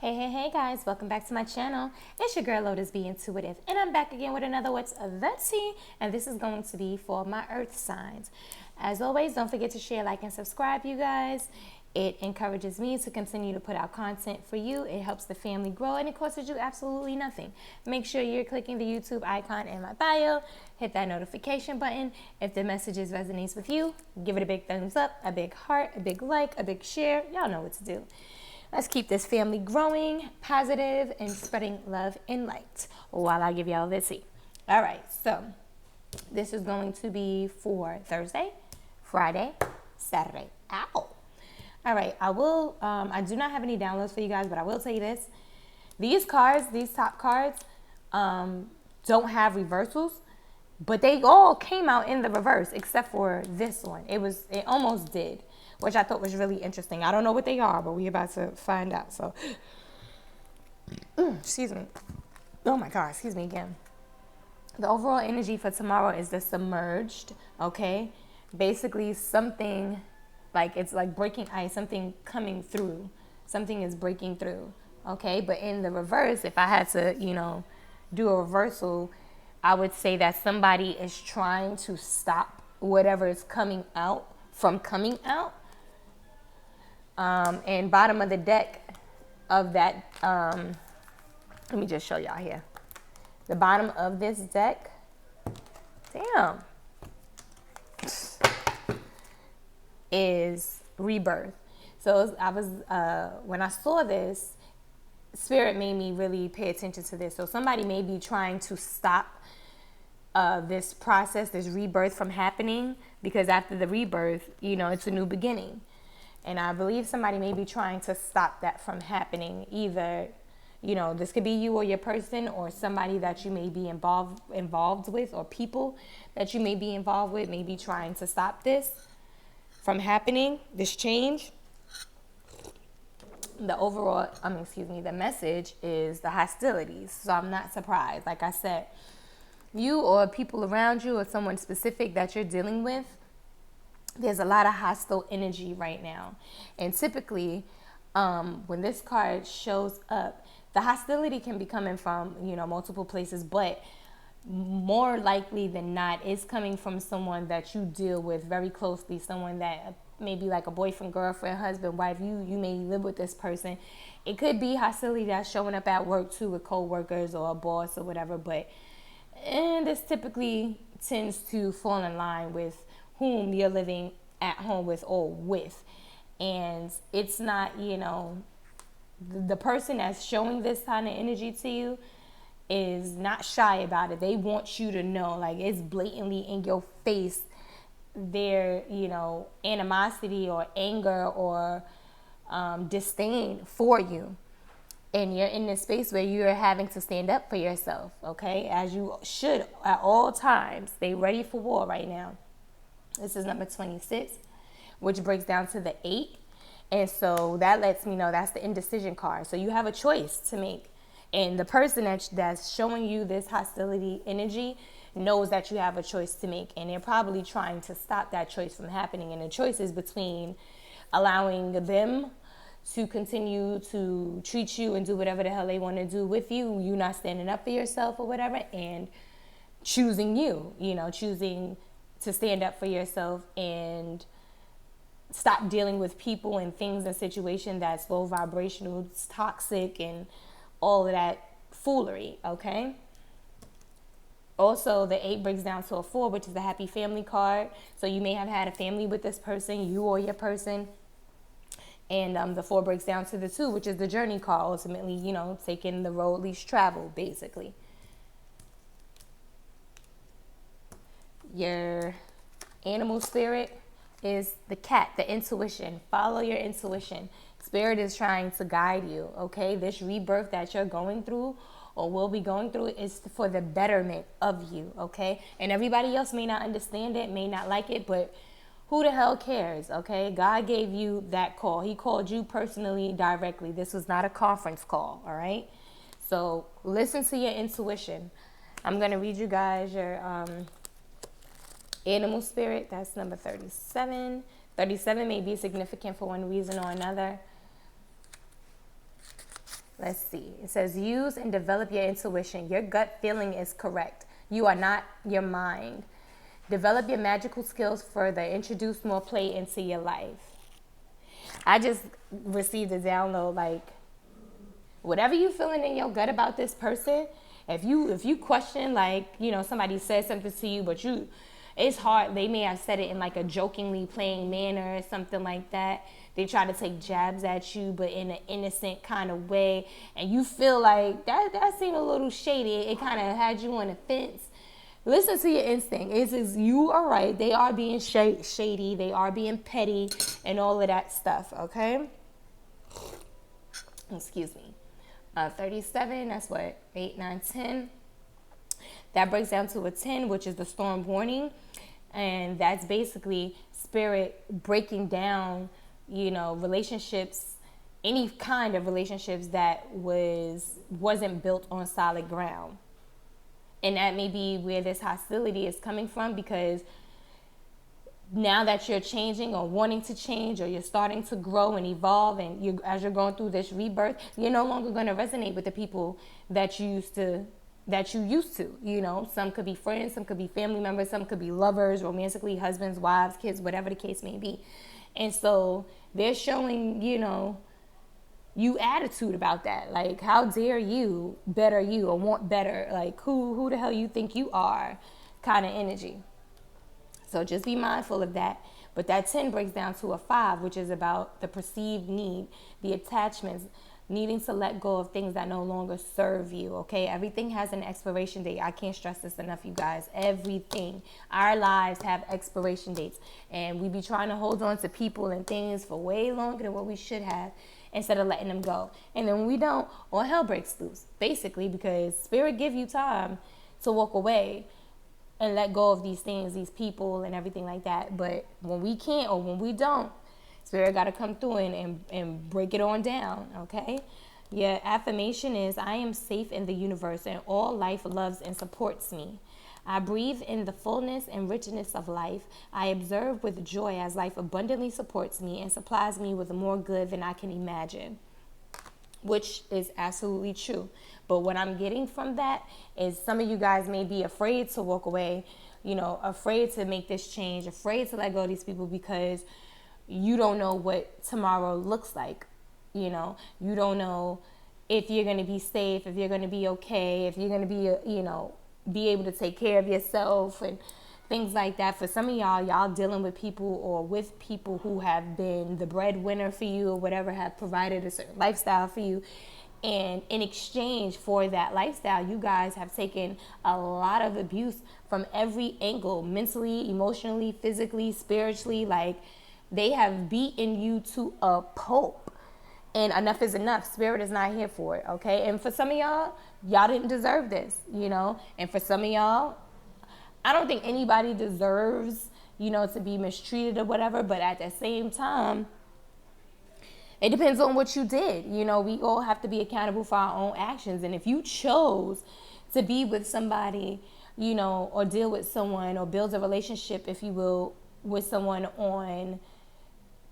Hey guys, welcome back to my channel. It's your girl Lotus B Intuitive, and I'm back again with another What's the Tea, and this is going to be for my earth signs. As always, don't forget to share, like, and subscribe, you guys. It encourages me to continue to put out content for you. It helps the family grow, and it costs you absolutely nothing. Make sure you're clicking the YouTube icon in my bio. Hit that notification button. If the messages resonates with you, give it a big thumbs up, a big heart, a big like, a big share. Y'all know what to do. Let's keep this family growing, positive, and spreading love and light while I give y'all the tea. All right, so this is going to be for Thursday, Friday, Saturday. Ow. All right, I do not have any downloads for you guys, but I will tell you this. These cards, these top cards, don't have reversals, but they all came out in the reverse except for this one. It almost did, which I thought was really interesting. I don't know what they are, but we're about to find out. So, excuse me. Oh my God, excuse me again. The overall energy for tomorrow is the submerged, okay? Basically something like, it's like breaking ice, something coming through. Something is breaking through, okay? But in the reverse, if I had to, do a reversal, I would say that somebody is trying to stop whatever is coming out from coming out. And bottom of the deck of that, let me just show y'all here. The bottom of this deck, damn, is rebirth. So I was, when I saw this, Spirit made me really pay attention to this. So somebody may be trying to stop this process, this rebirth from happening, because after the rebirth, it's a new beginning. And I believe somebody may be trying to stop that from happening. Either, this could be you or your person, or somebody that you may be involved with, or people that you may be involved with may be trying to stop this from happening, this change. The message is the hostilities. So I'm not surprised. Like I said, you or people around you or someone specific that you're dealing with, there's a lot of hostile energy right now. And typically, when this card shows up, the hostility can be coming from, multiple places, but more likely than not, it's coming from someone that you deal with very closely, someone that maybe like a boyfriend, girlfriend, husband, wife. You may live with this person. It could be hostility that's showing up at work too, with co-workers or a boss or whatever, and this typically tends to fall in line with whom you're living at home with or with. And it's not, the person that's showing this kind of energy to you is not shy about it. They want you to know, like, it's blatantly in your face, their, animosity or anger or disdain for you. And you're in this space where you're having to stand up for yourself, okay? As you should at all times. Stay ready for war right now. This is number 26, which breaks down to the 8. And so that lets me know that's the indecision card. So you have a choice to make. And the person that's showing you this hostility energy knows that you have a choice to make. And they're probably trying to stop that choice from happening. And the choice is between allowing them to continue to treat you and do whatever the hell they want to do with you, you not standing up for yourself or whatever, and choosing you, choosing to stand up for yourself and stop dealing with people and things and situations that's low vibrational, toxic, and all of that foolery, okay? Also, the 8 breaks down to a 4, which is the happy family card. So you may have had a family with this person, you or your person. And the 4 breaks down to the 2, which is the journey card. Ultimately, taking the road least traveled, basically. Your animal spirit is the cat, the intuition. Follow your intuition. Spirit is trying to guide you, okay? This rebirth that you're going through or will be going through is for the betterment of you, okay? And everybody else may not understand it, may not like it, but who the hell cares, okay? God gave you that call. He called you personally, directly. This was not a conference call, all right? So listen to your intuition. I'm going to read you guys your animal spirit. That's number 37. 37 may be significant for one reason or another. Let's see. It says, use and develop your intuition. Your gut feeling is correct. You are not your mind. Develop your magical skills further. Introduce more play into your life. I just received a download, like, whatever you feeling in your gut about this person, if you question, like, you know, somebody said something to you, but it's hard. They may have said it in like a jokingly playing manner or something like that. They try to take jabs at you, but in an innocent kind of way, and you feel like that seemed a little shady. It kind of had you on the fence. Listen to your instinct. It says you are right. They are being shady. They are being petty and all of that stuff, okay? Excuse me. 37, that's what? 8, 9, 10. That breaks down to a 10, which is the storm warning. And that's basically spirit breaking down, you know, relationships, any kind of relationships that wasn't built on solid ground. And that may be where this hostility is coming from, because now that you're changing or wanting to change, or you're starting to grow and evolve, and as you're going through this rebirth, you're no longer going to resonate with the people that you used to, you know. Some could be friends, some could be family members, some could be lovers, romantically, husbands, wives, kids, whatever the case may be. And so they're showing, you know, you attitude about that. Like, how dare you better you or want better? Like, who the hell you think you are kind of energy. So just be mindful of that. But that 10 breaks down to a 5, which is about the perceived need, the attachments, needing to let go of things that no longer serve you, okay? Everything has an expiration date. I can't stress this enough, you guys. Everything. Our lives have expiration dates. And we be trying to hold on to people and things for way longer than what we should have, instead of letting them go. And then when we don't, all hell breaks loose, basically, because spirit give you time to walk away and let go of these things, these people and everything like that. But when we can't, or when we don't, spirit got to come through and break it on down, okay? Your affirmation is, I am safe in the universe and all life loves and supports me. I breathe in the fullness and richness of life. I observe with joy as life abundantly supports me and supplies me with more good than I can imagine, which is absolutely true. But what I'm getting from that is some of you guys may be afraid to walk away, you know, afraid to make this change, afraid to let go of these people, because you don't know what tomorrow looks like. You know, you don't know if you're going to be safe, if you're going to be okay, if you're going to be, you know, be able to take care of yourself and things like that. For some of y'all dealing with people, or with people who have been the breadwinner for you or whatever, have provided a certain lifestyle for you. And in exchange for that lifestyle, you guys have taken a lot of abuse from every angle, mentally, emotionally, physically, spiritually. Like, they have beaten you to a pulp. And enough is enough. Spirit is not here for it, okay? And for some of y'all didn't deserve this, you know? And for some of y'all, I don't think anybody deserves, you know, to be mistreated or whatever. But at the same time, it depends on what you did. You know, we all have to be accountable for our own actions. And if you chose to be with somebody, you know, or deal with someone, or build a relationship, if you will, with someone on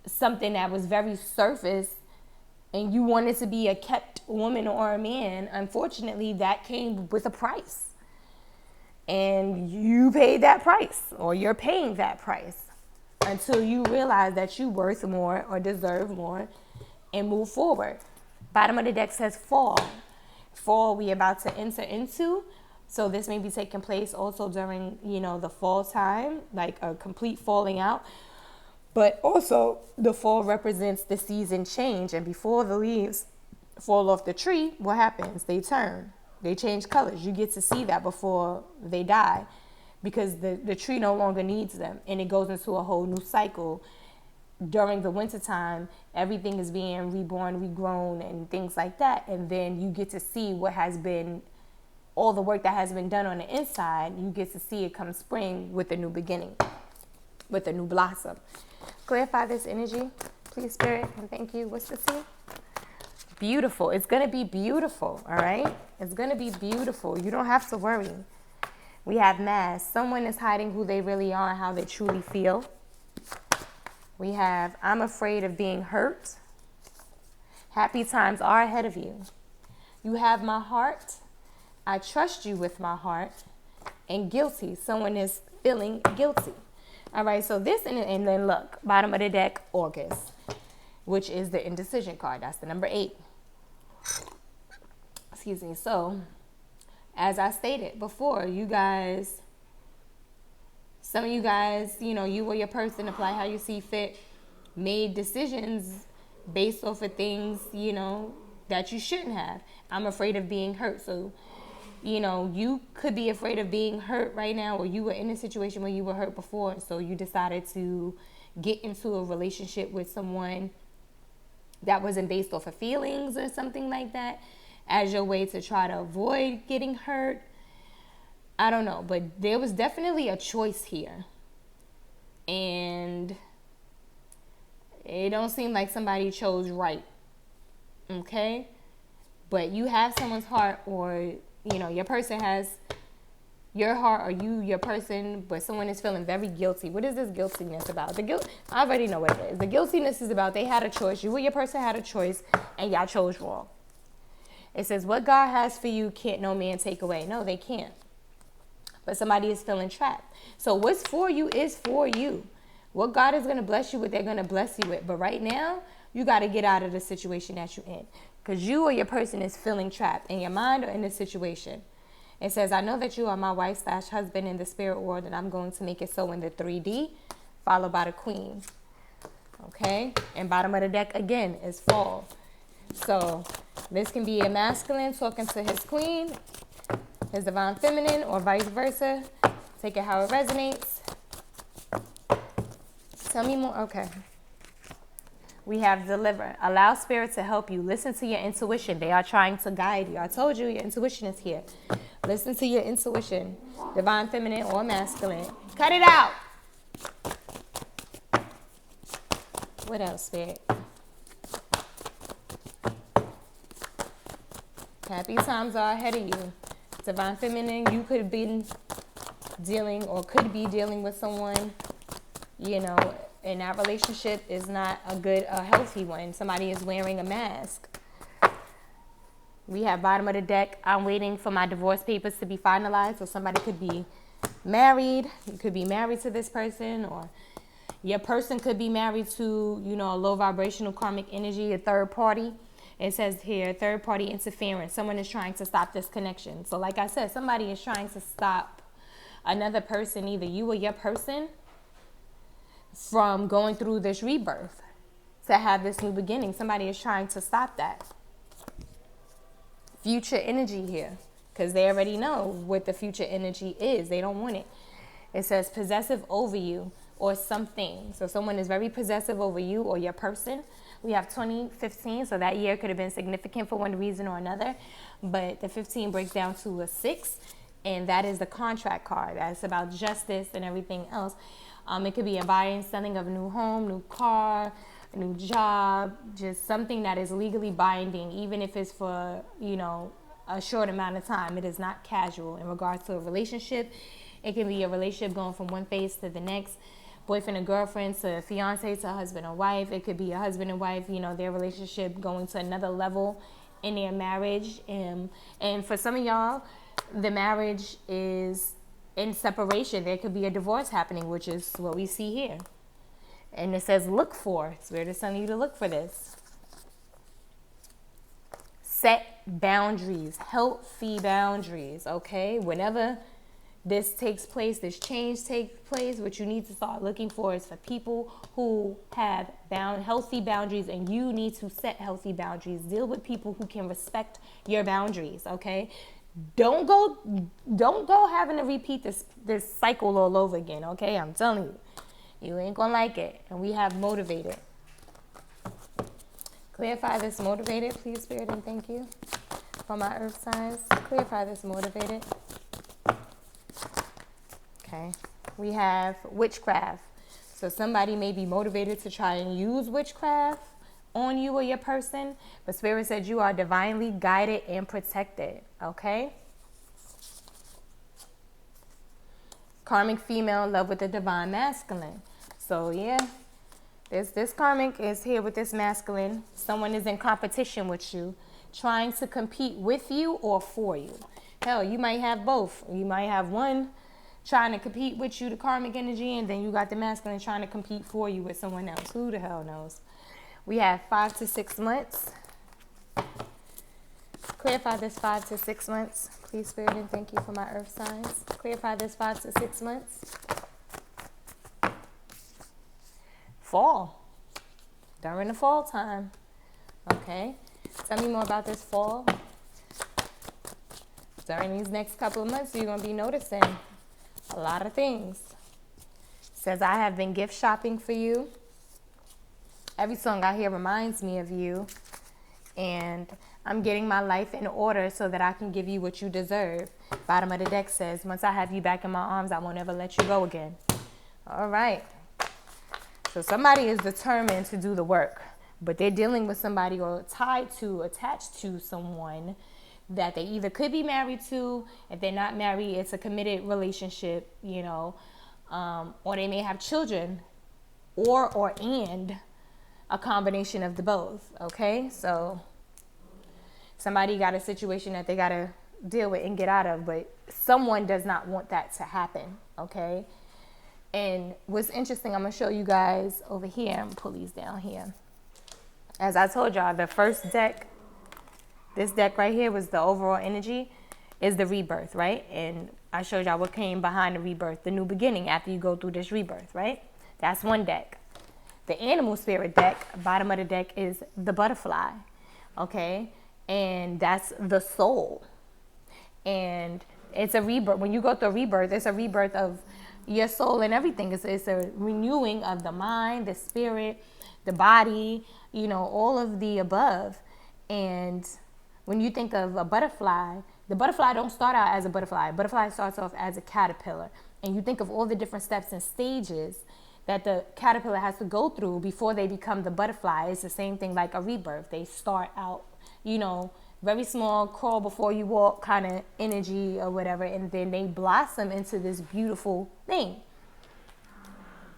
something that was very surface, and you wanted to be a kept woman or a man, unfortunately, that came with a price. And you paid that price, or you're paying that price, until you realize that you're worth more or deserve more and move forward. Bottom of the deck says fall. Fall we about to enter into. So this may be taking place also during, you know, the fall time, like a complete falling out. But also, the fall represents the season change. And before the leaves fall off the tree, what happens? They turn. They change colors. You get to see that before they die, because the tree no longer needs them. And it goes into a whole new cycle. During the wintertime, everything is being reborn, regrown, and things like that. And then you get to see what has been, all the work that has been done on the inside. You get to see it come spring with a new beginning, with a new blossom. Clarify this energy, please, Spirit, and thank you. What's the C? Beautiful. It's going to be beautiful, all right? It's going to be beautiful. You don't have to worry. We have mask. Someone is hiding who they really are and how they truly feel. We have, I'm afraid of being hurt. Happy times are ahead of you. You have my heart. I trust you with my heart. And guilty. Someone is feeling guilty. All right, so this, and then look, bottom of the deck, August, which is the indecision card. That's the number 8. Excuse me. So, as I stated before, you guys, some of you guys, you know, you or your person, apply how you see fit, made decisions based off of things, you know, that you shouldn't have. I'm afraid of being hurt. So, you know, you could be afraid of being hurt right now, or you were in a situation where you were hurt before. So you decided to get into a relationship with someone that wasn't based off of feelings or something like that as your way to try to avoid getting hurt. I don't know, but there was definitely a choice here. And it don't seem like somebody chose right. Okay? But you have someone's heart, or, you know, your person has your heart, or your person, but someone is feeling very guilty. What is this guiltiness about? The guilt, I already know what it is. The guiltiness is about they had a choice. You or your person had a choice, and y'all chose wrong. It says, what God has for you can't no man take away. No, they can't. But somebody is feeling trapped. So what's for you is for you. What God is going to bless you with, they're going to bless you with. But right now, you got to get out of the situation that you're in. Because you or your person is feeling trapped in your mind or in this situation. It says, I know that you are my wife/husband in the spirit world, and I'm going to make it so in the 3D, followed by the queen. Okay? And bottom of the deck, again, is fall. So this can be a masculine talking to his queen, his divine feminine, or vice versa. Take it how it resonates. Tell me more. Okay. We have deliver. Allow spirit to help you. Listen to your intuition. They are trying to guide you. I told you your intuition is here. Listen to your intuition. Divine feminine or masculine. Cut it out. What else, spirit? Happy times are ahead of you. Divine feminine, you could have been dealing or could be dealing with someone, you know, and that relationship is not a healthy one. Somebody is wearing a mask. We have bottom of the deck, I'm waiting for my divorce papers to be finalized. So somebody could be married. You could be married to this person, or your person could be married to, you know, a low vibrational karmic energy, a third party. It says here, third party interference. Someone is trying to stop this connection. So like I said, somebody is trying to stop another person, either you or your person, from going through this rebirth to have this new beginning. Somebody is trying to stop that. Future energy here, because they already know what the future energy is. They don't want it. It says possessive over you or something. So someone is very possessive over you or your person. We have 2015, so that year could have been significant for one reason or another. But the 15 breaks down to a 6, and that is the contract card. That's about justice and everything else. It could be a buying, selling of a new home, new car, a new job, just something that is legally binding, even if it's for, you know, a short amount of time. It is not casual. In regards to a relationship, it can be a relationship going from one phase to the next. Boyfriend and girlfriend to fiance to husband and wife. It could be a husband and wife, you know, their relationship going to another level in their marriage. And for some of y'all, the marriage is in separation. There could be a divorce happening, which is what we see here. And it says look for. Spirit is telling you to look for this. Set boundaries, healthy boundaries, okay? Whenever this takes place, this change takes place, what you need to start looking for is for people who have healthy boundaries, and you need to set healthy boundaries. Deal with people who can respect your boundaries, okay? Don't go having to repeat this cycle all over again, okay? I'm telling you. You ain't gonna like it. And we have motivated. Clarify this motivated, please, Spirit, and thank you for my earth signs. Clarify this motivated. Okay. We have witchcraft. So somebody may be motivated to try and use witchcraft on you or your person, but Spirit said you are divinely guided and protected, okay? Karmic female in love with the divine masculine. So yeah, this karmic is here with this masculine. Someone is in competition with you. trying to compete with you or for you. Hell, you might have both. You might have one trying to compete with you, the karmic energy, and then you got the masculine trying to compete for you with someone else. Who the hell knows? We have 5 to 6 months. Clarify this 5 to 6 months. Please, Spirit, and thank you for my earth signs. Clarify this 5 to 6 months. Fall. During the fall time. Okay. Tell me more about this fall. During these next couple of months, you're going to be noticing a lot of things. It says, I have been gift shopping for you. Every song I hear reminds me of you. And I'm getting my life in order so that I can give you what you deserve. Bottom of the deck says, once I have you back in my arms, I won't ever let you go again. All right. So somebody is determined to do the work, but they're dealing with somebody or attached to someone that they either could be married to. If they're not married, it's a committed relationship, you know, or they may have children and a combination of the both. Okay. So somebody got a situation that they got to deal with and get out of, but someone does not want that to happen. Okay. And what's interesting, I'm going to show you guys over here. I'm going to pull these down here. As I told y'all, the first deck, this deck right here was the overall energy, is the rebirth, right? And I showed y'all what came behind the rebirth, the new beginning after you go through this rebirth, right? That's one deck. The animal spirit deck, bottom of the deck, is the butterfly, okay? And that's the soul. And it's a rebirth. When you go through a rebirth, it's a rebirth of your soul and everything. It's a renewing of the mind, the spirit, the body, you know, all of the above. And when you think of a butterfly, the butterfly don't start out as a butterfly. Butterfly starts off as a caterpillar. And you think of all the different steps and stages that the caterpillar has to go through before they become the butterfly. It's the same thing like a rebirth. They start out, you know, very small, crawl before you walk kind of energy or whatever, and then they blossom into this beautiful thing,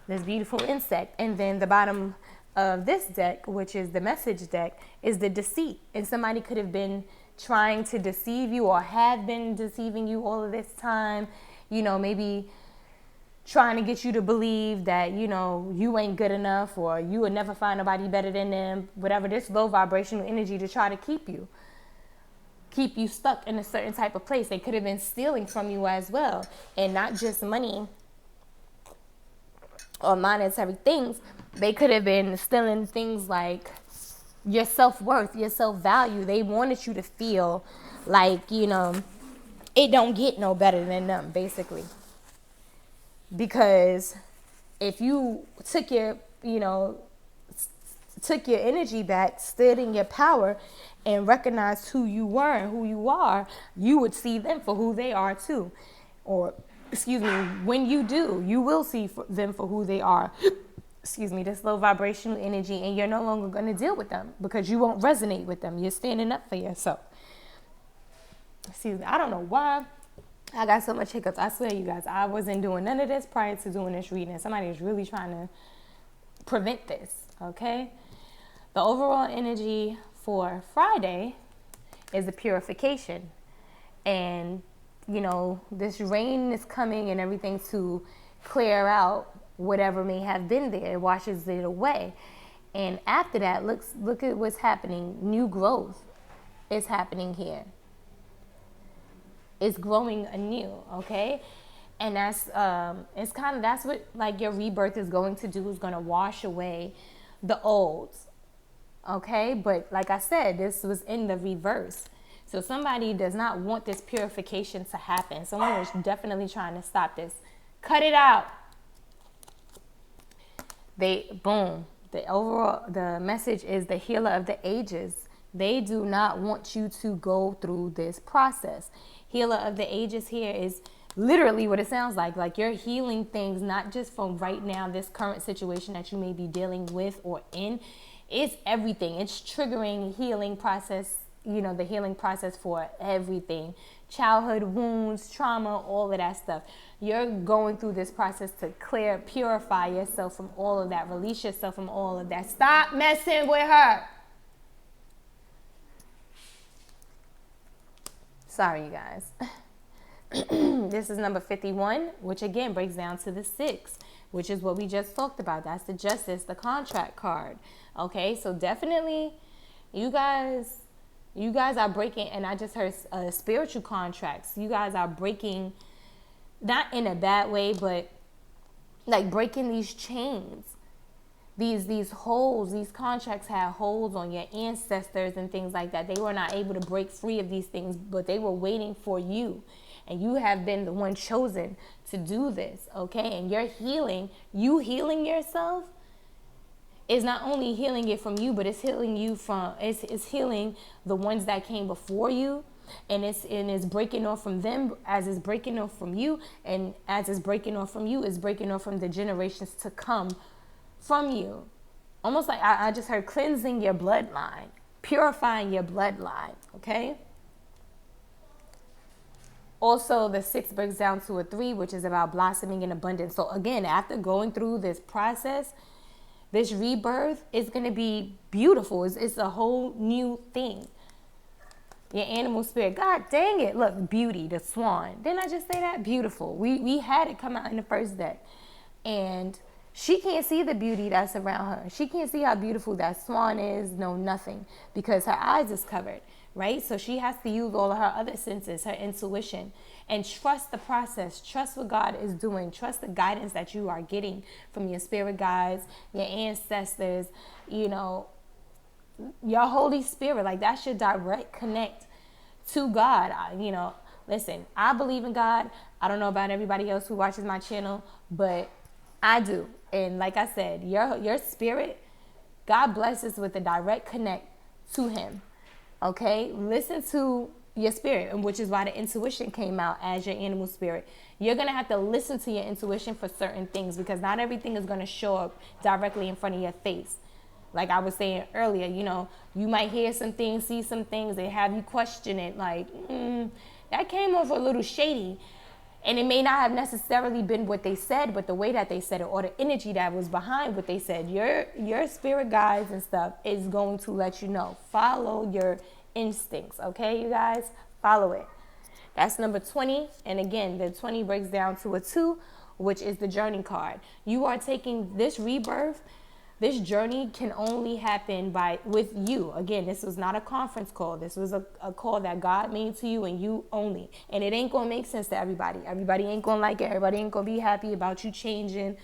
this beautiful insect. And then the bottom of this deck, which is the message deck, is the deceit. And somebody could have been trying to deceive you or have been deceiving you all of this time, you know, maybe trying to get you to believe that, you know, you ain't good enough or you would never find nobody better than them, whatever, this low vibrational energy to try to keep you stuck in a certain type of place. They could have been stealing from you as well, and not just money or monetary things. They could have been stealing things like your self-worth, your self-value. They wanted you to feel like, you know, it don't get no better than them, basically. Because if you took your energy back, stood in your power, and recognized who you were and who you are, you would see them for who they are too. Or, excuse me, when you do, you will see them for who they are. Excuse me, this low vibrational energy, and you're no longer going to deal with them because you won't resonate with them. You're standing up for yourself. Excuse me, I don't know why I got so much hiccups. I swear, you guys, I wasn't doing none of this prior to doing this reading. Somebody is really trying to prevent this, okay? The overall energy for Friday is the purification. And, you know, this rain is coming and everything to clear out whatever may have been there. It washes it away. And after that, look at what's happening. New growth is happening here. It's growing anew, okay? And that's that's what like your rebirth is going to do, is going to wash away the old. Okay, but like I said, this was in the reverse. So somebody does not want this purification to happen. Someone is definitely trying to stop this. Cut it out. The message is the healer of the ages. They do not want you to go through this process. Healer of the ages here is literally what it sounds like. Like you're healing things, not just from right now, this current situation that you may be dealing with or in. It's everything. It's triggering healing process, you know, the healing process for everything. Childhood wounds, trauma, all of that stuff. You're going through this process to purify yourself from all of that. Release yourself from all of that. Stop messing with her. Sorry, you guys. This is number 51, which again breaks down to the 6, which is what we just talked about. That's the justice, the contract card. Okay, so definitely you guys are breaking, and I just heard spiritual contracts. You guys are breaking, not in a bad way, but like breaking these chains. These holes, these contracts had holes on your ancestors and things like that. They were not able to break free of these things, but they were waiting for you. And you have been the one chosen to do this, okay? And you're healing, you healing yourself is not only healing it from you, but it's healing you from, it's healing the ones that came before you. And it's breaking off from them as it's breaking off from you. And as it's breaking off from you, it's breaking off from the generations to come from you. Almost like I just heard cleansing your bloodline, purifying your bloodline, okay? Also, the 6 breaks down to a 3, which is about blossoming in abundance. So again, after going through this process, this rebirth is going to be beautiful. It's a whole new thing. Your animal spirit, God dang it, look, beauty, the swan. Didn't I just say that? Beautiful. We had it come out in the first deck. And she can't see the beauty that's around her. She can't see how beautiful that swan is, no nothing, because her eyes is covered, right? So she has to use all of her other senses, her intuition, and trust the process. Trust what God is doing. Trust the guidance that you are getting from your spirit guides, your ancestors, you know, your Holy Spirit. Like, that's your direct connect to God. You know, listen, I believe in God. I don't know about everybody else who watches my channel, but I do. And like I said, your spirit, God blesses with a direct connect to him. Okay? Listen to your spirit, and which is why the intuition came out as your animal spirit. You're going to have to listen to your intuition for certain things, because not everything is going to show up directly in front of your face. Like I was saying earlier, you know, you might hear some things, see some things, they have you question it, like, that came off a little shady. And it may not have necessarily been what they said, but the way that they said it, or the energy that was behind what they said, your spirit guides and stuff is going to let you know. Follow your instincts, okay, you guys? Follow it. That's number 20. And again, the 20 breaks down to a 2, which is the journey card. You are taking this rebirth. This journey can only happen with you. Again, this was not a conference call. This was a call that God made to you and you only. And it ain't going to make sense to everybody. Everybody ain't going to like it. Everybody ain't going to be happy about you changing.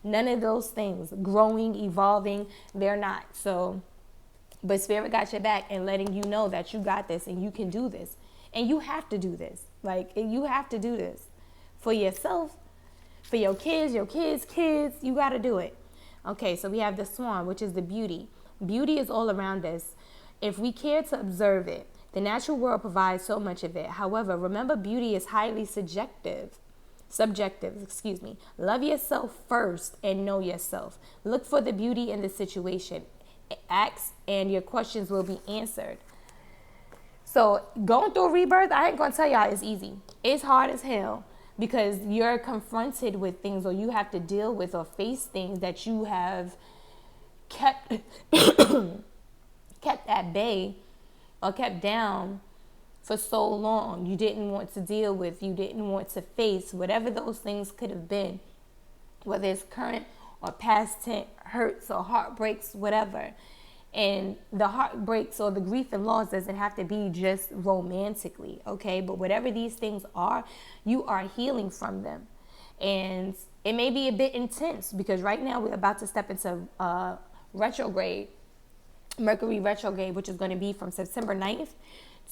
None of those things. Growing, evolving, they're not. So, but Spirit got your back and letting you know that you got this and you can do this. And you have to do this. Like, you have to do this. For yourself, for your kids, kids, you got to do it. Okay, so we have the swan, which is the beauty. Beauty is all around us if we care to observe it. The natural world provides so much of it. However, remember, beauty is highly subjective. Love yourself first and know yourself. Look for the beauty in the situation. Ask and your questions will be answered. So going through a rebirth, I ain't going to tell y'all it's easy. It's hard as hell. Because you're confronted with things, or you have to deal with or face things that you have kept at bay or kept down for so long. You didn't want to deal with, you didn't want to face, whatever those things could have been, whether it's current or past tense, hurts or heartbreaks, whatever. And the heartbreaks or the grief and loss doesn't have to be just romantically, okay? But whatever these things are, you are healing from them. And it may be a bit intense, because right now we're about to step into retrograde, Mercury retrograde, which is going to be from September 9th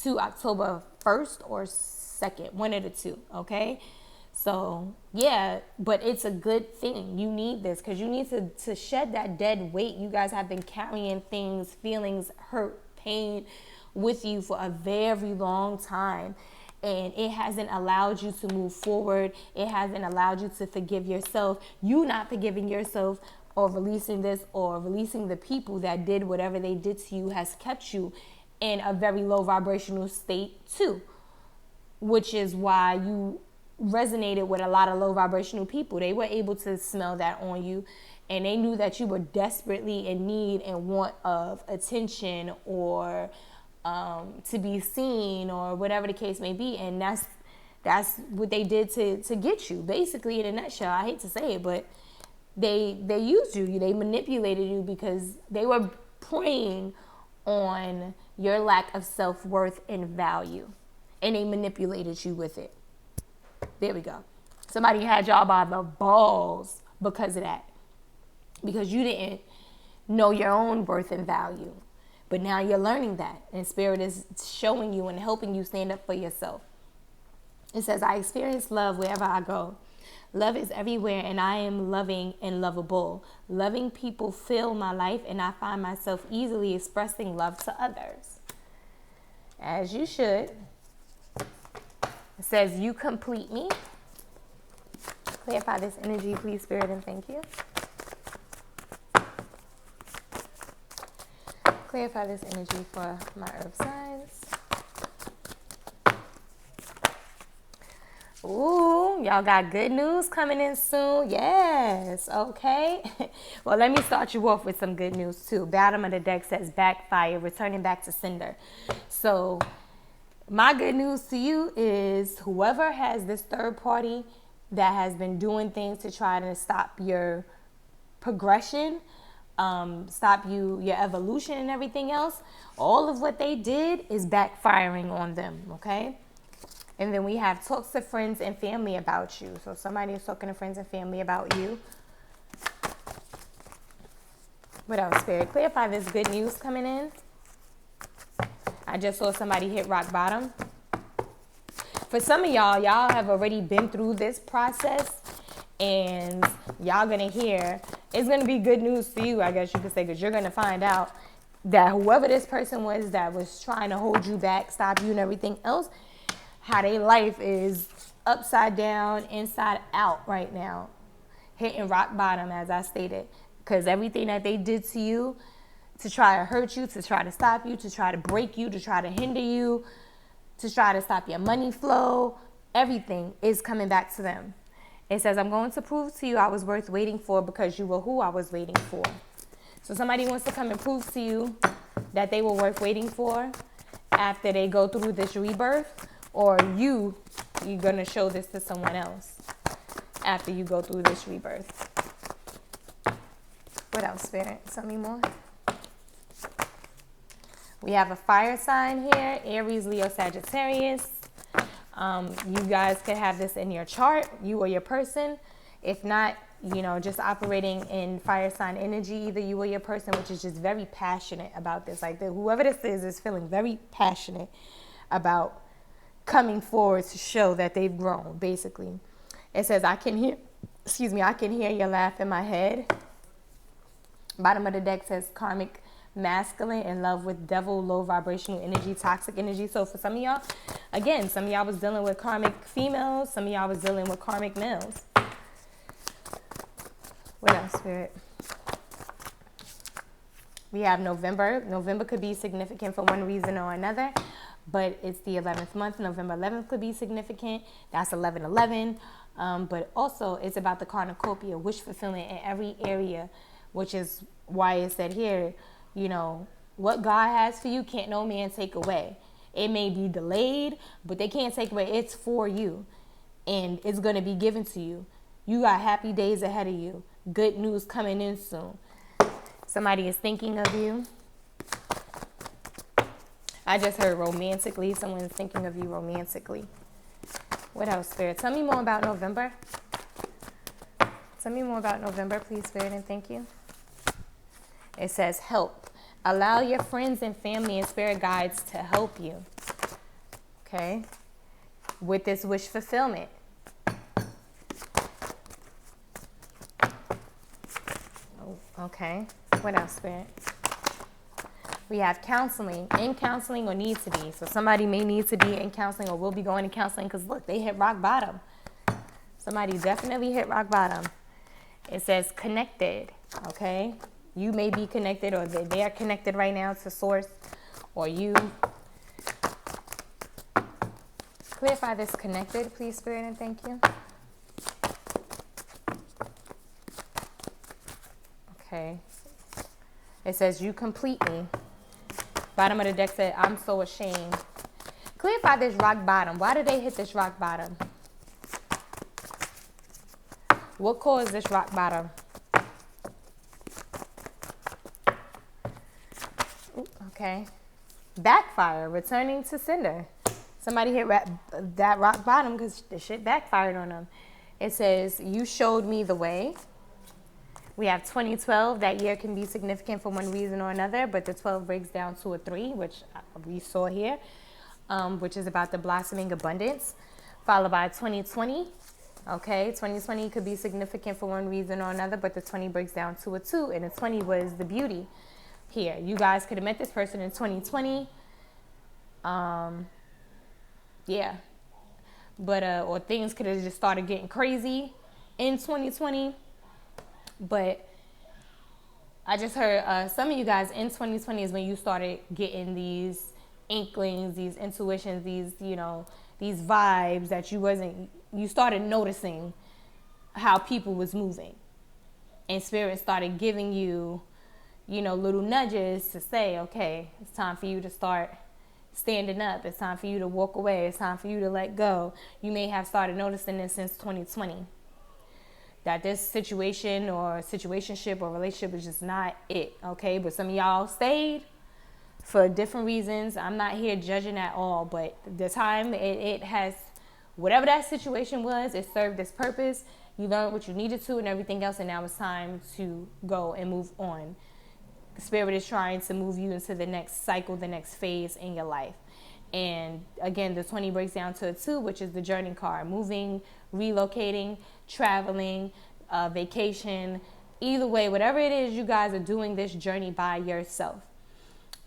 to October 1st or 2nd, one of the two, okay? So, yeah, but it's a good thing. You need this because you need to shed that dead weight. You guys have been carrying things, feelings, hurt, pain with you for a very long time. And it hasn't allowed you to move forward. It hasn't allowed you to forgive yourself. You not forgiving yourself or releasing this or releasing the people that did whatever they did to you has kept you in a very low vibrational state too, which is why you resonated with a lot of low vibrational people. They were able to smell that on you, and they knew that you were desperately in need and want of attention or to be seen or whatever the case may be. And that's what they did to get you, basically, in a nutshell. I hate to say it, but they used you. They manipulated you because they were preying on your lack of self-worth and value. And they manipulated you with it. There we go. Somebody had y'all by the balls because of that. Because you didn't know your own worth and value. But now you're learning that. And Spirit is showing you and helping you stand up for yourself. It says, I experience love wherever I go. Love is everywhere, and I am loving and lovable. Loving people fill my life, and I find myself easily expressing love to others. As you should. It says, you complete me. Clarify this energy, please, Spirit, and thank you. Clarify this energy for my earth signs. Ooh, y'all got good news coming in soon. Yes, okay. Well, let me start you off with some good news too. Bottom of the deck says backfire, returning back to sender. So my good news to you is whoever has this third party that has been doing things to try to stop your progression, stop your evolution and everything else, all of what they did is backfiring on them, okay? And then we have talks to friends and family about you. So somebody is talking to friends and family about you. What else, Spirit? Clarify this good news coming in. I just saw somebody hit rock bottom. For some of y'all have already been through this process. And y'all going to hear, it's going to be good news for you, I guess you could say, because you're going to find out that whoever this person was that was trying to hold you back, stop you and everything else, how their life is upside down, inside out right now, hitting rock bottom, as I stated. Because everything that they did to you to try to hurt you, to try to stop you, to try to break you, to try to hinder you, to try to stop your money flow, everything is coming back to them. It says, I'm going to prove to you I was worth waiting for because you were who I was waiting for. So somebody wants to come and prove to you that they were worth waiting for after they go through this rebirth. Or you're going to show this to someone else after you go through this rebirth. What else, Spirit? Tell me more. We have a fire sign here. Aries, Leo, Sagittarius. You guys could have this in your chart, you or your person. If not, just operating in fire sign energy, either you or your person, which is just very passionate about this. Like whoever this is feeling very passionate about coming forward to show that they've grown, basically. It says, I can hear your laugh in my head. Bottom of the deck says karmic masculine, in love with devil, low vibrational energy, toxic energy. So for some of y'all, again, some of y'all was dealing with karmic females, some of y'all was dealing with karmic males. What else, Spirit? We have November. November could be significant for one reason or another, but it's the 11th month. November 11th could be significant. That's 11/11. But also it's about the cornucopia, wish fulfillment in every area, which is why it said here, what God has for you can't no man take away. It may be delayed, but they can't take away. It's for you, and it's going to be given to you. You got happy days ahead of you. Good news coming in soon. Somebody is thinking of you. I just heard romantically. Someone is thinking of you romantically. What else, Spirit? Tell me more about November. Tell me more about November, please, Spirit, and thank you. It says help. Allow your friends and family and spirit guides to help you. Okay? With this wish fulfillment. Okay. What else, Spirit? We have counseling, in counseling or need to be. So somebody may need to be in counseling or will be going to counseling because, look, they hit rock bottom. Somebody definitely hit rock bottom. It says connected, okay? You may be connected or they are connected right now to source or you. Clarify this connected, please, Spirit, and thank you. Okay. It says you complete me. Bottom of the deck said, I'm so ashamed. Clarify this rock bottom. Why did they hit this rock bottom? What caused this rock bottom? Ooh, okay. Backfire, returning to sender. Somebody hit that rock bottom because the shit backfired on them. It says, you showed me the way. We have 2012. That year can be significant for one reason or another, but the 12 breaks down to a 3, which we saw here, which is about the blossoming abundance, followed by 2020. Okay, 2020 could be significant for one reason or another, but the 20 breaks down to a 2, and the 20 was the beauty here. You guys could have met this person in 2020. Yeah. But, or things could have just started getting crazy in 2020. But I just heard some of you guys in 2020 is when you started getting these inklings, these intuitions, these, you know, these vibes that you started noticing how people was moving. And spirit started giving you, you know, little nudges to say, okay, it's time for you to start standing up. It's time for you to walk away. It's time for you to let go. You may have started noticing this since 2020. That this situation or situationship or relationship is just not it, okay? But some of y'all stayed for different reasons. I'm not here judging at all, but the time it has, whatever that situation was, it served its purpose. You learned what you needed to and everything else, and now it's time to go and move on. The spirit is trying to move you into the next cycle, the next phase in your life. And again, the 20 breaks down to a 2, which is the journey card. Moving, relocating, traveling, vacation. Either way, whatever it is, you guys are doing this journey by yourself.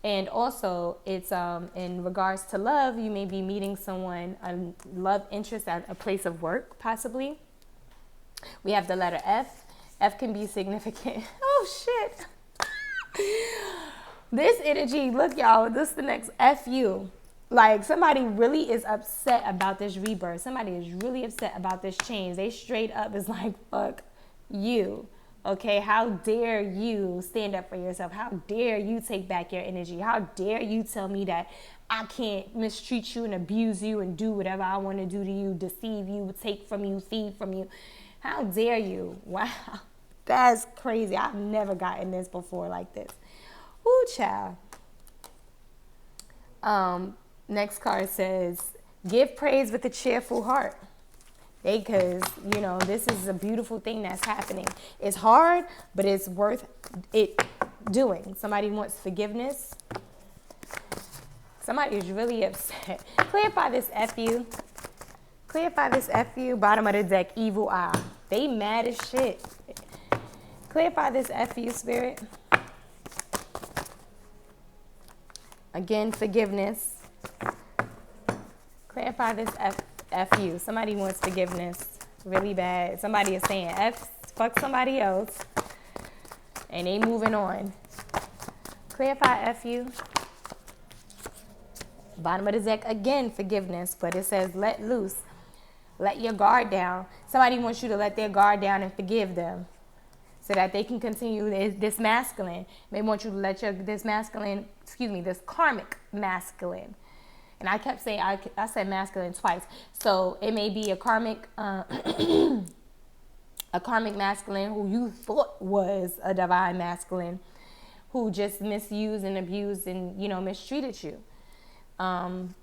And also, it's in regards to love, you may be meeting someone, a love interest at a place of work, possibly. We have the letter F. F can be significant. Oh, shit. This energy, look, y'all, this is the next FU. Like, somebody really is upset about this rebirth. Somebody is really upset about this change. They straight up is like, fuck you. Okay, how dare you stand up for yourself? How dare you take back your energy? How dare you tell me that I can't mistreat you and abuse you and do whatever I want to do to you, deceive you, take from you, feed from you? How dare you? Wow, that's crazy. I've never gotten this before like this. Ooh, child. Next card says, give praise with a cheerful heart. Because, you know, this is a beautiful thing that's happening. It's hard, but it's worth it doing. Somebody wants forgiveness. Somebody is really upset. Clarify this FU. Clarify this FU. Bottom of the deck, evil eye. They mad as shit. Clarify this FU, spirit. Again, forgiveness. Clarify this FU. Somebody wants forgiveness really bad. Somebody is saying fuck somebody else. And they moving on. Clarify FU. Bottom of the deck, again, forgiveness. But it says let loose. Let your guard down. Somebody wants you to let their guard down and forgive them, so that they can continue this masculine. They want you to let this karmic masculine. And I kept saying, I said masculine twice. So it may be a karmic, a karmic masculine who you thought was a divine masculine, who just misused and abused and, you know, mistreated you. And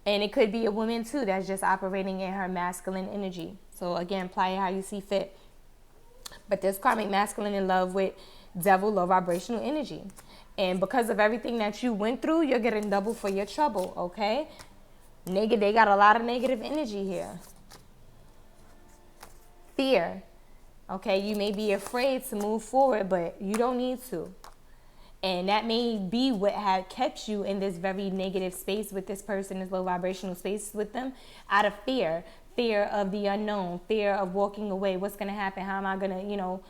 it could be a woman too that's just operating in her masculine energy. So again, apply it how you see fit. But this karmic masculine in love with devil, low vibrational energy. And because of everything that you went through, you're getting double for your trouble, okay? They got a lot of negative energy here. Fear, okay? You may be afraid to move forward, but you don't need to. And that may be what had kept you in this very negative space with this person, this low vibrational space with them, out of fear. Fear of the unknown, fear of walking away. What's going to happen? How am I going to, you know,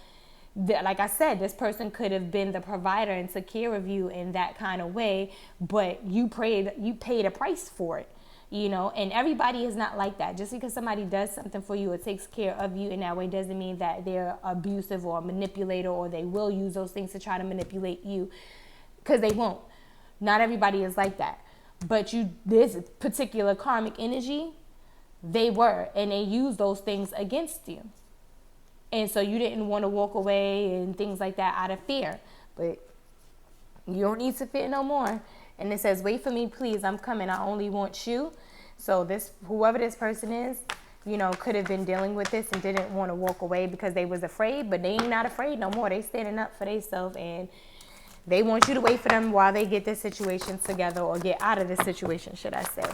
like I said, this person could have been the provider and took care of you in that kind of way, but you paid a price for it, you know, and everybody is not like that. Just because somebody does something for you or takes care of you in that way doesn't mean that they're abusive or a manipulator, or they will use those things to try to manipulate you, because they won't. Not everybody is like that. But this particular karmic energy, they were, and they used those things against you. And so you didn't want to walk away and things like that out of fear. But you don't need to fear no more. And it says, wait for me, please. I'm coming. I only want you. So whoever this person is, could have been dealing with this and didn't want to walk away because they was afraid. But they ain't not afraid no more. They standing up for themselves, and they want you to wait for them while they get this situation together, or get out of this situation, should I say.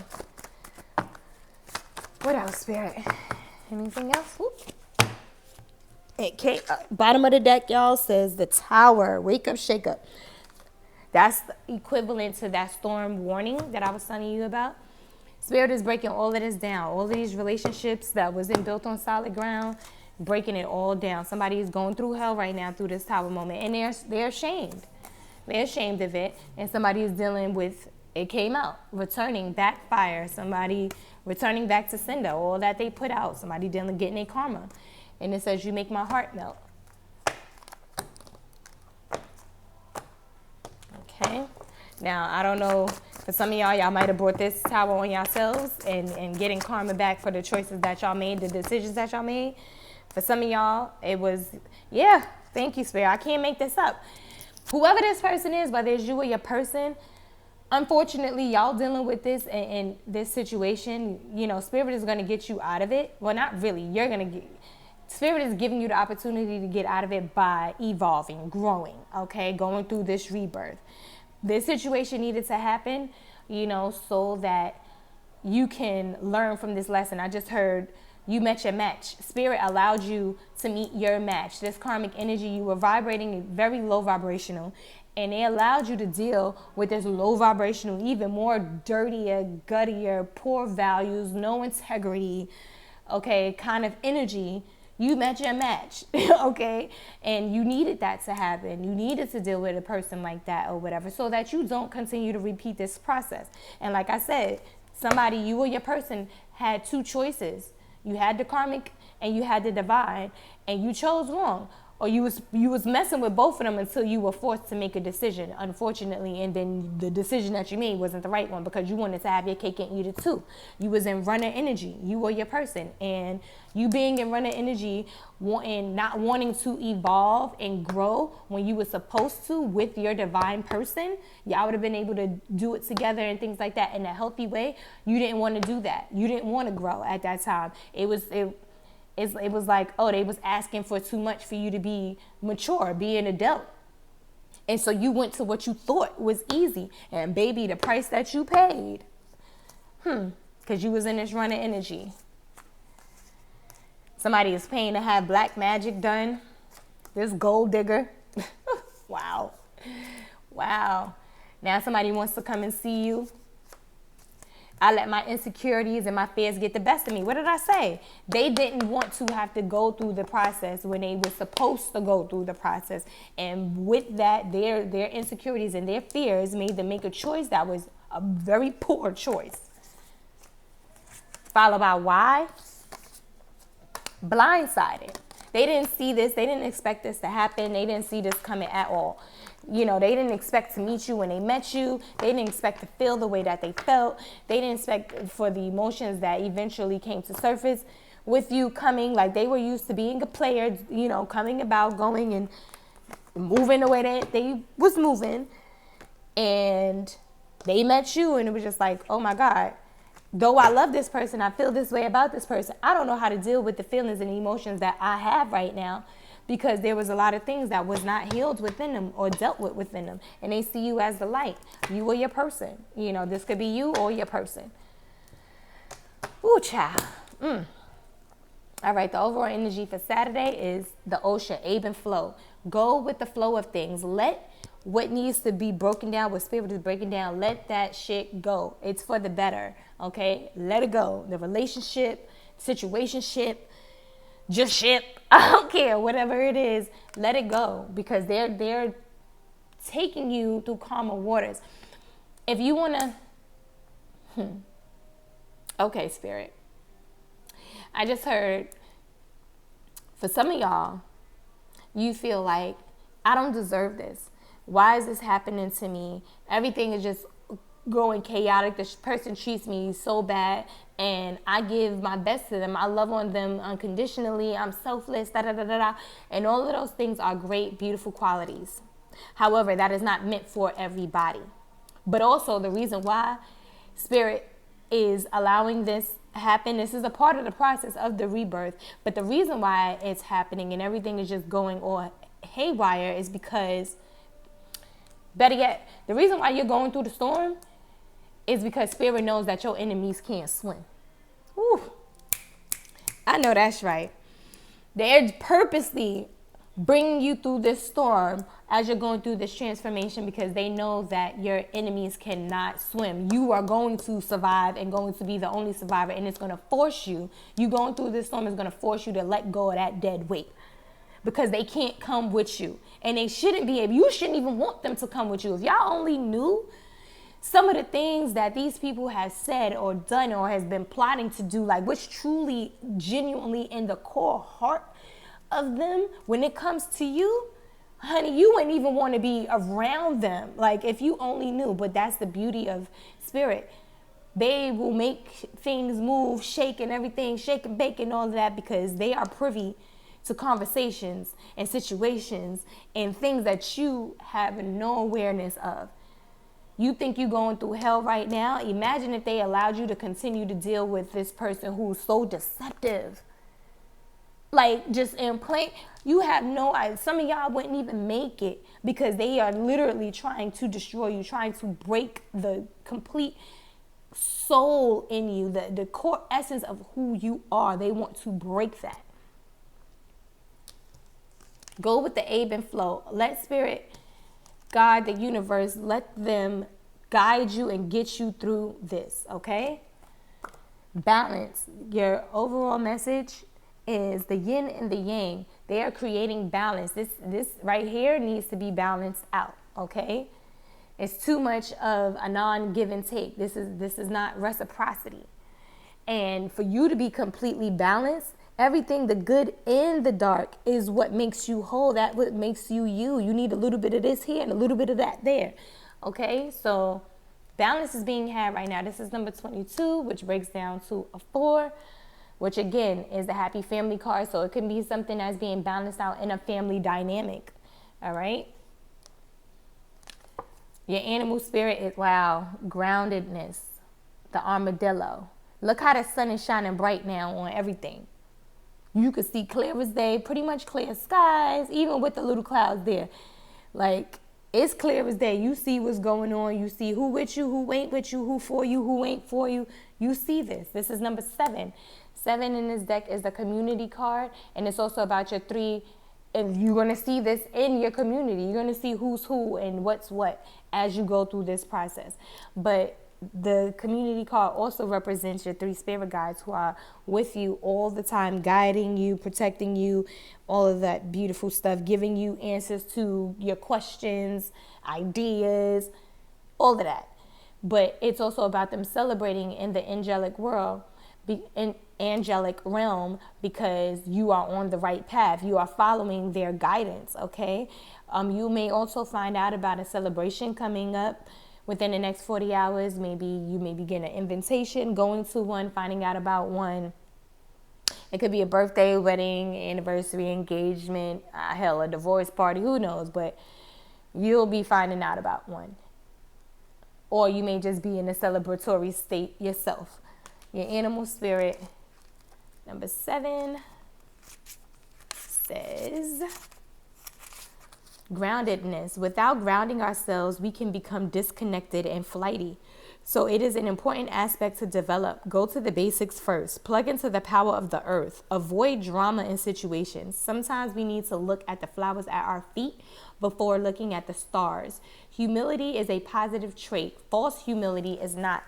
What else, Spirit? Anything else? Whoop. Okay, bottom of the deck, y'all, says the Tower. Wake up, shake up. That's equivalent to that storm warning that I was telling you about. Spirit is breaking all of this down. All of these relationships that wasn't built on solid ground, breaking it all down. Somebody is going through hell right now through this Tower moment, and they're ashamed. They're ashamed of it, and somebody is dealing with, it came out, returning backfire. Somebody returning back to sender, all that they put out. Somebody getting their karma. And it says, you make my heart melt. Okay. Now, I don't know, for some of y'all might have brought this Tower on yourselves and getting karma back for the choices that y'all made, the decisions that y'all made. For some of y'all, it was, yeah, thank you, Spirit. I can't make this up. Whoever this person is, whether it's you or your person, unfortunately, y'all dealing with this and this situation, Spirit is going to get you out of it. Well, not really. Spirit is giving you the opportunity to get out of it by evolving, growing, okay, going through this rebirth. This situation needed to happen, so that you can learn from this lesson. I just heard you met your match. Spirit allowed you to meet your match. This karmic energy, you were vibrating very low vibrational, and they allowed you to deal with this low vibrational, even more dirtier, guttier, poor values, no integrity, okay, kind of energy. You met your match, okay? And you needed that to happen. You needed to deal with a person like that or whatever, so that you don't continue to repeat this process. And like I said, somebody, you or your person, had two choices. You had the karmic and you had the divine, and you chose wrong. Or you was messing with both of them until you were forced to make a decision, unfortunately, and then the decision that you made wasn't the right one because you wanted to have your cake and eat it too. You was in runner energy, you or your person, and you being in runner energy, not wanting to evolve and grow when you were supposed to with your divine person, y'all would have been able to do it together and things like that in a healthy way. You didn't want to do that. You didn't want to grow at that time. It was like, they was asking for too much for you to be mature, be an adult. And so you went to what you thought was easy. And baby, the price that you paid, because you was in this running energy. Somebody is paying to have black magic done. This gold digger. Wow. Now somebody wants to come and see you. I let my insecurities and my fears get the best of me. What did I say? They didn't want to have to go through the process when they were supposed to go through the process. And with that, their insecurities and their fears made them make a choice that was a very poor choice. Followed by why? Blindsided. They didn't see this. They didn't expect this to happen. They didn't see this coming at all. They didn't expect to meet you when they met you. They didn't expect to feel the way that they felt. They didn't expect for the emotions that eventually came to surface with you coming. Like, they were used to being a player, coming about, going and moving the way that they was moving. And they met you, and it was just like, oh my God. Though I love this person, I feel this way about this person. I don't know how to deal with the feelings and emotions that I have right now, because there was a lot of things that was not healed within them or dealt with within them. And they see you as the light, you or your person. This could be you or your person. Ooh, child. All right, the overall energy for Saturday is the ocean, ebb and flow. Go with the flow of things. Let what needs to be broken down, what spirit is breaking down, let that shit go. It's for the better, okay? Let it go. The relationship, situationship, just ship, I don't care, whatever it is, let it go, because they're taking you through calmer waters. If you want to, okay, Spirit. I just heard, for some of y'all, you feel like, I don't deserve this. Why is this happening to me? Everything is just going chaotic. This person treats me so bad, and I give my best to them. I love on them unconditionally. I'm selfless, da da da da da. And all of those things are great, beautiful qualities. However, that is not meant for everybody. But also the reason why Spirit is allowing this happen, this is a part of the process of the rebirth. But the reason why it's happening and everything is just going all haywire is because, better yet, the reason why you're going through the storm is because Spirit knows that your enemies can't swim. Woo. I know that's right. They're purposely bringing you through this storm as you're going through this transformation because they know that your enemies cannot swim. You are going to survive and going to be the only survivor, and it's going to force you. You going through this storm is going to force you to let go of that dead weight because they can't come with you, and they shouldn't be able. You shouldn't even want them to come with you. If y'all only knew some of the things that these people have said or done or has been plotting to do, like what's truly, genuinely in the core heart of them, when it comes to you, honey, you wouldn't even want to be around them. Like if you only knew. But that's the beauty of Spirit. They will make things move, shake and everything, shake and bake and all of that because they are privy to conversations and situations and things that you have no awareness of. You think you're going through hell right now? Imagine if they allowed you to continue to deal with this person who's so deceptive. Like just in plain, you have no idea. Some of y'all wouldn't even make it because they are literally trying to destroy you, trying to break the complete soul in you, the core essence of who you are. They want to break that. Go with the ebb and flow. Let Spirit, God, the universe, let them guide you and get you through this, okay? Balance. Your overall message is the yin and the yang. They are creating balance. This right here needs to be balanced out, okay? It's too much of a non-give and take. This is not reciprocity. And for you to be completely balanced, everything, the good and the dark, is what makes you whole. That what makes you you. You need a little bit of this here and a little bit of that there. Okay, so balance is being had right now. This is number 22, which breaks down to a 4, which again is the happy family card. So it can be something that's being balanced out in a family dynamic. All right. Your animal spirit is, wow, groundedness, the armadillo. Look how the sun is shining bright now on everything. You could see clear as day, pretty much clear skies, even with the little clouds there. Like, it's clear as day. You see what's going on. You see who with you, who ain't with you, who for you, who ain't for you. You see this. This is number 7. 7 in this deck is the community card, and it's also about your 3. And you're going to see this in your community. You're going to see who's who and what's what as you go through this process. But the community card also represents your 3 spirit guides who are with you all the time, guiding you, protecting you, all of that beautiful stuff, giving you answers to your questions, ideas, all of that. But it's also about them celebrating in the angelic world, in angelic realm, because you are on the right path. You are following their guidance, okay? You may also find out about a celebration coming up within the next 40 hours. Maybe you may be getting an invitation, going to one, finding out about one. It could be a birthday, wedding, anniversary, engagement, hell, a divorce party, who knows? But you'll be finding out about one. Or you may just be in a celebratory state yourself. Your animal spirit, number 7, says groundedness. Without grounding ourselves, we can become disconnected and flighty. So it is an important aspect to develop. Go to the basics first. Plug into the power of the earth. Avoid drama in situations. Sometimes we need to look at the flowers at our feet before looking at the stars. Humility is a positive trait. False humility is not.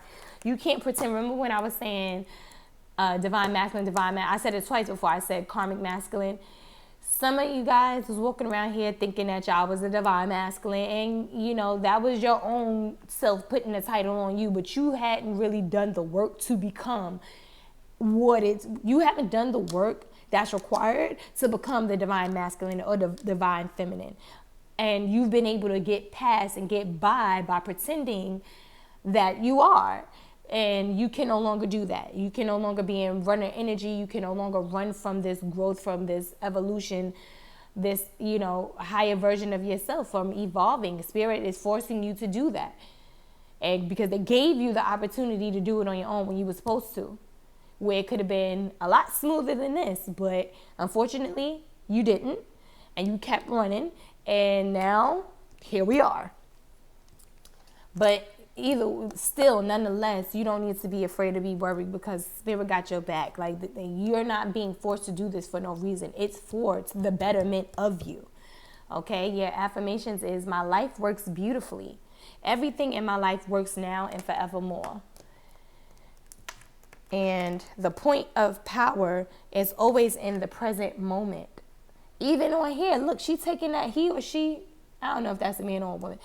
You can't pretend. Remember when I was saying divine masculine, I said it twice before I said karmic masculine. Some of you guys was walking around here thinking that y'all was a divine masculine, and you know that was your own self putting the title on you, but you hadn't really done the work to become what it's. You haven't done the work that's required to become the divine masculine or the divine feminine. And you've been able to get past and get by pretending that you are. And you can no longer do that. You can no longer be in runner energy. You can no longer run from this growth, from this evolution, this, higher version of yourself, from evolving. Spirit is forcing you to do that. And because they gave you the opportunity to do it on your own when you were supposed to, where it could have been a lot smoother than this. But unfortunately, you didn't. And you kept running. And now, here we are. But nonetheless, you don't need to be afraid to be worried, because Spirit got your back. Like, you're not being forced to do this for no reason. It's for the betterment of you. Okay? Your affirmations is, my life works beautifully. Everything in my life works now and forevermore. And the point of power is always in the present moment. Even on here, look, she's taking that, he or she, I don't know if that's a man or a woman,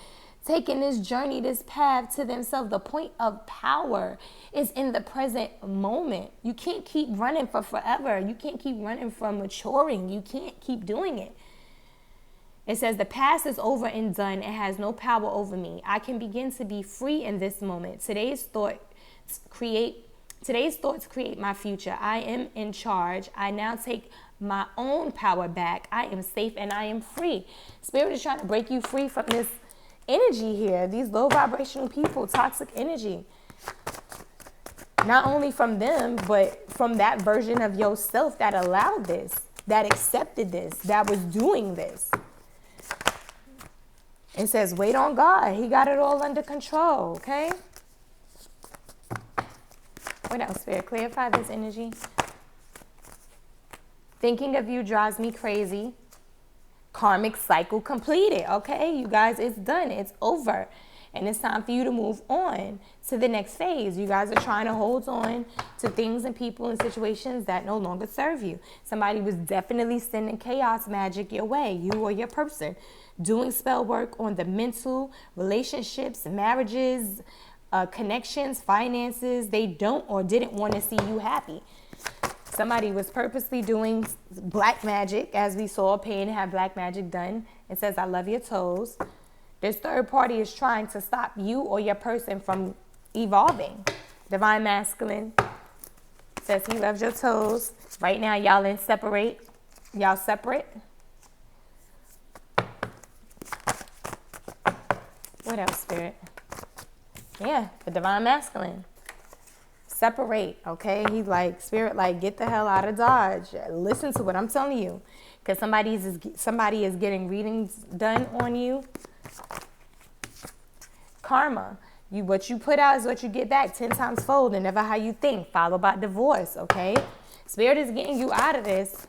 taking this journey, this path to themselves. The point of power is in the present moment. You can't keep running for forever. You can't keep running from maturing. You can't keep doing it. It says, the past is over and done. It has no power over me. I can begin to be free in this moment. Today's thoughts create my future. I am in charge. I now take my own power back. I am safe and I am free. Spirit is trying to break you free from this energy here. These low vibrational people, toxic energy. Not only from them, but from that version of yourself that allowed this, that accepted this, that was doing this. It says, wait on God. He got it all under control, okay? What else, Spirit? Clarify this energy. Thinking of you drives me crazy. Karmic cycle completed, okay? You guys, it's done. It's over. And it's time for you to move on to the next phase. You guys are trying to hold on to things and people and situations that no longer serve you. Somebody was definitely sending chaos magic your way, you or your person. Doing spell work on the mental, relationships, marriages, connections, finances. They don't or didn't want to see you happy. Somebody was purposely doing black magic, as we saw, paying to have black magic done. It says, I love your toes. This third party is trying to stop you or your person from evolving. Divine Masculine says he loves your toes. Right now, y'all separate. Y'all separate. What else, Spirit? Yeah, the Divine Masculine. Separate, okay? He's like, Spirit, like, get the hell out of Dodge. Listen to what I'm telling you. Because somebody is getting readings done on you. Karma. What you put out is what you get back 10 times fold, and never how you think, followed by divorce, okay? Spirit is getting you out of this.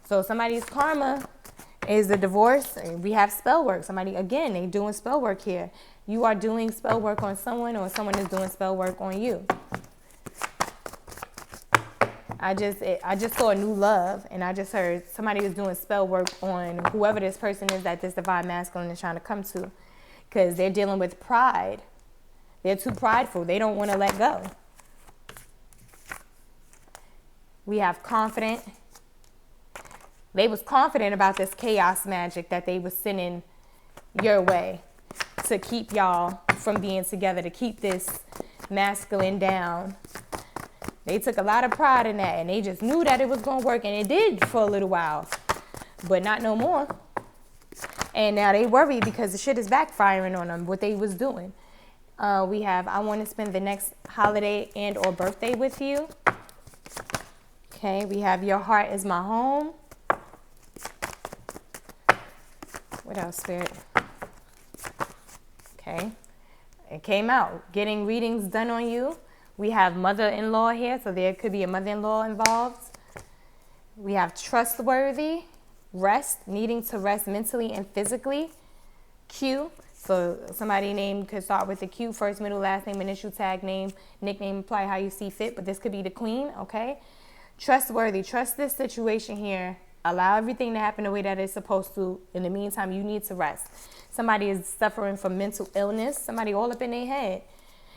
So somebody's karma is the divorce. We have spell work. Somebody, again, they doing spell work here. You are doing spell work on someone, or someone is doing spell work on you. I just saw a new love, and I just heard somebody was doing spell work on whoever this person is that this Divine Masculine is trying to come to, because they're dealing with pride. They're too prideful. They don't want to let go. We have confident. They was confident about this chaos magic that they was sending your way to keep y'all from being together, to keep this masculine down. They took a lot of pride in that, and they just knew that it was going to work, and it did for a little while, but not no more. And now they worry because the shit is backfiring on them, what they was doing. We have, I want to spend the next holiday and or birthday with you. Okay, we have your heart is my home. What else, Spirit? Okay, it came out. Getting readings done on you. We have mother-in-law here, so there could be a mother-in-law involved. We have trustworthy, rest, needing to rest mentally and physically. Q, so somebody name could start with a Q, first, middle, last name, initial, tag name, nickname, apply how you see fit, but this could be the queen, okay? Trustworthy, trust this situation here. Allow everything to happen the way that it's supposed to. In the meantime, you need to rest. Somebody is suffering from mental illness, somebody all up in their head.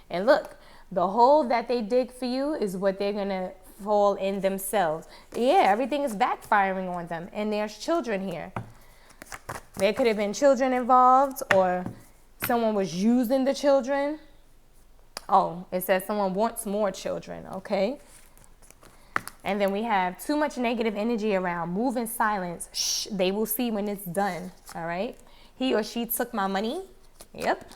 And look, the hole that they dig for you is what they're going to fall in themselves. Yeah, everything is backfiring on them. And there's children here. There could have been children involved, or someone was using the children. Oh, it says someone wants more children, okay? And then we have too much negative energy around. Move in silence. Shh, they will see when it's done, all right? He or she took my money. Yep.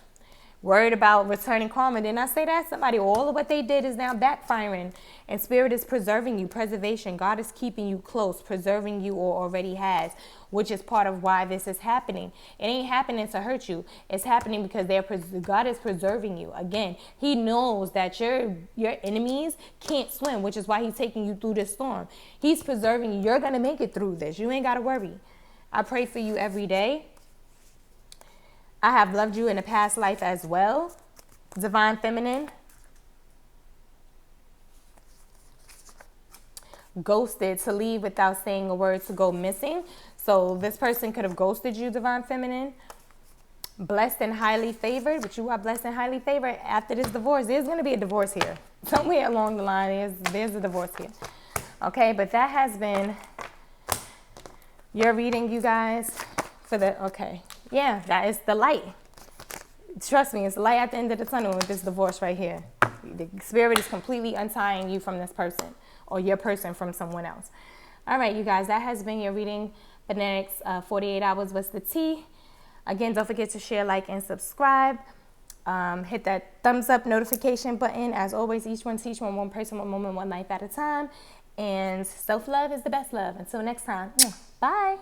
Worried about returning karma. Didn't I say that? Somebody, all of what they did is now backfiring. And Spirit is preserving you. Preservation. God is keeping you close, preserving you, or already has, which is part of why this is happening. It ain't happening to hurt you. It's happening because God is preserving you. Again, He knows that your enemies can't swim, which is why He's taking you through this storm. He's preserving you. You're going to make it through this. You ain't got to worry. I pray for you every day. I have loved you in a past life as well. Divine Feminine. Ghosted, to leave without saying a word, to go missing. So this person could have ghosted you, Divine Feminine. Blessed and highly favored, but you are blessed and highly favored after this divorce. There's going to be a divorce here. Somewhere along the line, there's a divorce here. Okay, but that has been your reading, you guys. Okay. Yeah, that is the light. Trust me, it's the light at the end of the tunnel with this divorce right here. The Spirit is completely untying you from this person, or your person from someone else. All right, you guys, that has been your reading for the next 48 hours. What's the tea? Again, don't forget to share, like, and subscribe. Hit that thumbs up notification button. As always, each one teach one person, one moment, one life at a time. And self-love is the best love. Until next time, bye.